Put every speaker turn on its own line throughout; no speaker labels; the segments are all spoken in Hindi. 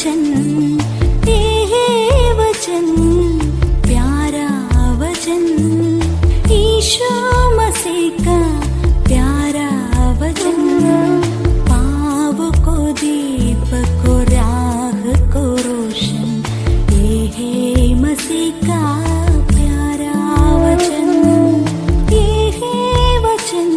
वचन, ये वचन प्यारा वचन, ईशु मसीह का प्यारा वचन, पाव को दीप को राह को रोशन, ये है मसीह का प्यारा वचन, ये है वचन।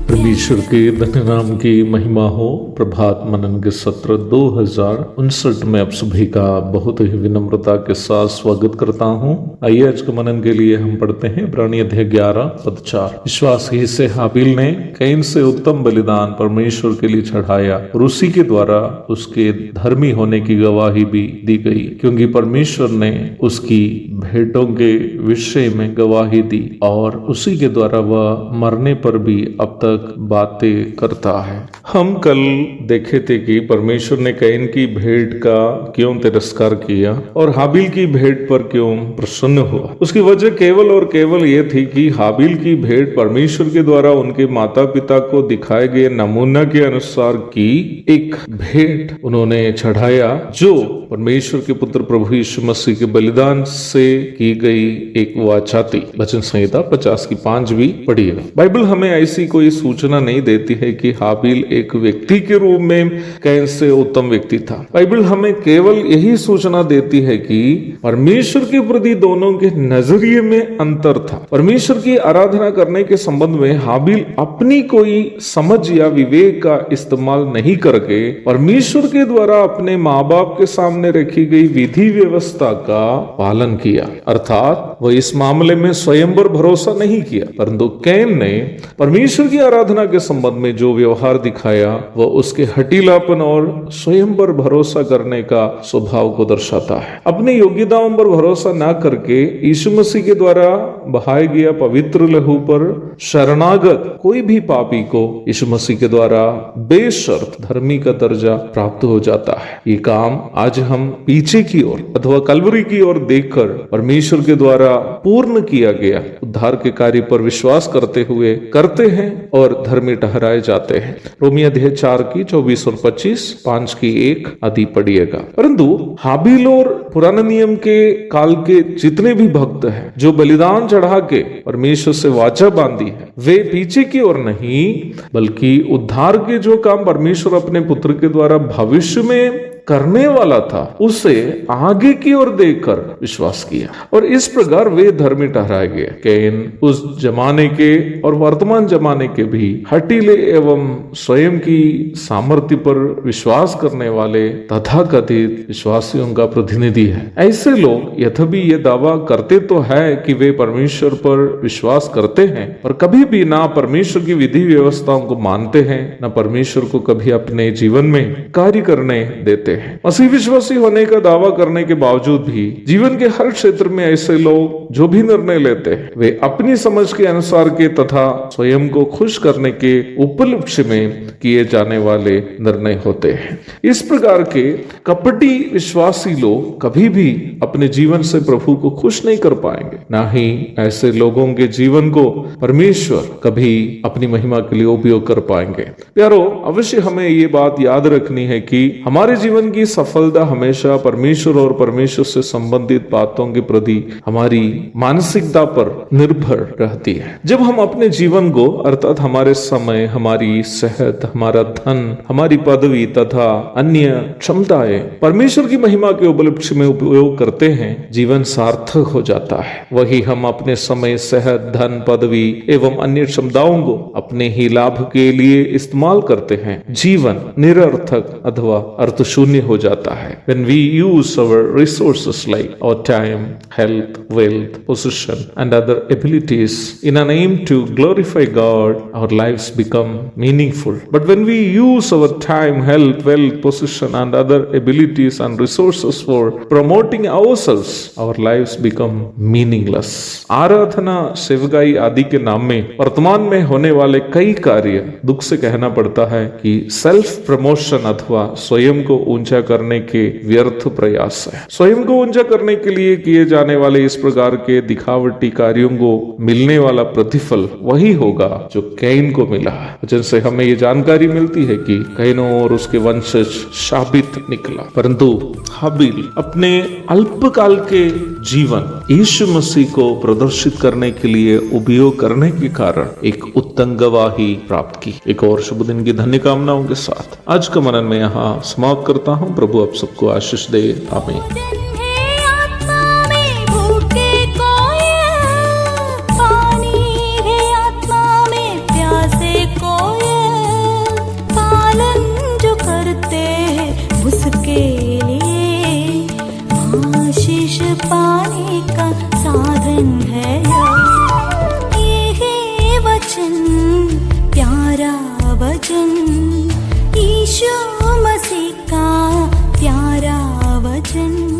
परमेश्वर के धन्य नाम की महिमा हो। प्रभात मनन के सत्र 2059 में आप सभी का बहुत ही विनम्रता के साथ स्वागत करता हूं। आइए आज के मनन के लिए हम पढ़ते हैं इब्रानी अध्याय 11 पद 4। विश्वास ही से हाबिल ने कैन से उत्तम बलिदान परमेश्वर के लिए चढ़ाया और उसी के द्वारा उसके धर्मी होने की गवाही भी दी गई, क्योंकि परमेश्वर ने उसकी भेंटों के विषय में गवाही दी और उसी के द्वारा वह मरने पर भी अब तक बातें करता है। हम कल देखे थे कि परमेश्वर ने कैन की भेंट का क्यों तिरस्कार किया और हाबिल की भेंट पर क्यों प्रसन्न हुआ। उसकी वजह केवल और केवल यह थी कि हाबिल की भेंट परमेश्वर के द्वारा उनके माता पिता को दिखाए गए नमूना के अनुसार की एक भेंट उन्होंने चढ़ाया, जो परमेश्वर के पुत्र प्रभु यीशु मसीह के बलिदान से की गई एक वाचा थी। वचन संहिता 50 की 5 भी पढ़िएगा। बाइबल हमें ऐसी कोई सूचना नहीं देती है कि हाबिल एक व्यक्ति के रूप में कैन से उत्तम व्यक्ति था। बाइबल हमें केवल यही सूचना देती है कि परमेश्वर के प्रति दोनों के नजरिए में अंतर था। परमेश्वर की आराधना करने के संबंध में हाबिल अपनी कोई समझ या विवेक का इस्तेमाल नहीं करके परमेश्वर के द्वारा अपने माँ बाप के सामने रखी गई विधि व्यवस्था का पालन किया, अर्थात वह इस मामले में स्वयं पर भरोसा नहीं किया, परंतु कैन ने परमेश्वर की आराधना के संबंध में जो व्यवहार दिखाया वह उसके हठीलापन और स्वयं पर भरोसा करने का स्वभाव को दर्शाता है। अपनी योग्यताओं पर भरोसा न करके यीशु मसीह के द्वारा बहाया गया पवित्र लहू पर शरणागत कोई भी पापी को यीशु मसीह के द्वारा बेशर्त धर्मी का दर्जा प्राप्त हो जाता है। ये काम आज हम पीछे की ओर अथवा कलवरी की ओर देखकर परमेश्वर के द्वारा पूर्ण किया गया उद्धार के कार्य पर विश्वास करते हुए करते हैं और धर्मी ठहराए जाते हैं। रोमी अध्याय 4 की 24 और 25, 5 की 1 आदि पढ़िएगा। परंतु हाबिल और पुराने नियम के काल के जितने भी भक्त हैं जो बलिदान चढ़ा के परमेश्वर से वाचा बांधी है, वे पीछे की ओर नहीं बल्कि उद्धार के जो काम परमेश्वर अपने पुत्र के द्वारा भविष्य में करने वाला था उसे आगे की ओर देखकर विश्वास किया और इस प्रकार वे धर्मी ठहराए गए। कैन उस जमाने के और वर्तमान जमाने के भी हठीले एवं स्वयं की सामर्थ्य पर विश्वास करने वाले तथाकथित विश्वासियों का प्रतिनिधि है। ऐसे लोग यद्यपि ये दावा करते तो है कि वे परमेश्वर पर विश्वास करते हैं और कभी भी ना परमेश्वर की विधि व्यवस्थाओं को मानते हैं, न परमेश्वर को कभी अपने जीवन में कार्य करने देते हैं। मसीह विश्वासी होने का दावा करने के बावजूद भी जीवन के हर क्षेत्र में ऐसे लोग जो भी निर्णय लेते हैं वे अपनी समझ के अनुसार के तथा स्वयं को खुश करने के उपलक्ष्य में किए जाने वाले निर्णय होते हैं। इस प्रकार के कपटी विश्वासी लोग कभी भी अपने जीवन से प्रभु को खुश नहीं कर पाएंगे, ना ही ऐसे लोगों के जीवन को परमेश्वर कभी अपनी महिमा के लिए उपयोग कर पाएंगे। प्यारो, अवश्य हमें ये बात याद रखनी है कि हमारे जीवन की सफलता हमेशा परमेश्वर और परमेश्वर से संबंधित बातों के प्रति हमारी मानसिकता पर निर्भर रहती है। जब हम अपने जीवन को अर्थात हमारे समय, हमारी सेहत, हमारा धन, हमारी पदवी तथा अन्य क्षमताएं परमेश्वर की महिमा के उपलक्ष्य में उपयोग करते हैं, जीवन सार्थक हो जाता है। वही हम अपने समय, सेहत, धन, पदवी एवं अन्य क्षमताओं को अपने ही लाभ के लिए इस्तेमाल करते हैं, जीवन निरर्थक अथवा अर्थ शून्य हो जाता है। When we use our resources like our time, health, wealth, possession and other abilities in an aim to glorify God, our lives become meaningful. But when we use our time, health, wealth, possession and other abilities and resources for promoting ourselves, our lives become meaningless. आराधना, सेवकाई आदि के नाम में वर्तमान में होने वाले कई कार्य दुख से कहना पड़ता है कि सेल्फ प्रमोशन अथवा स्वयं को ऊंचा करने के व्यर्थ प्रयास है। स्वयं को ऊंचा करने के लिए किए जाने वाले इस प्रकार के दिखावटी कार्यों को मिलने वाला प्रतिफल वही होगा जो कैन को मिला, जिनसे हमें ये जानकारी मिलती है कि कैन और उसके वंशज शापित निकला, परंतु हाबिल अपने अल्पकाल के जीवन यीशु मसीह को प्रदर्शित करने के लिए उपयोग करने के कारण एक उत्तम गवाही प्राप्त की। एक और शुभ दिन की धन्य कामनाओं के साथ आज का मनन में यहाँ समाप्त करता हूँ। प्रभु आप सबको आशीष दे। आमीन।
पाने का साधन है ये है वचन, प्यारा वचन, यीशु मसीह का प्यारा वचन।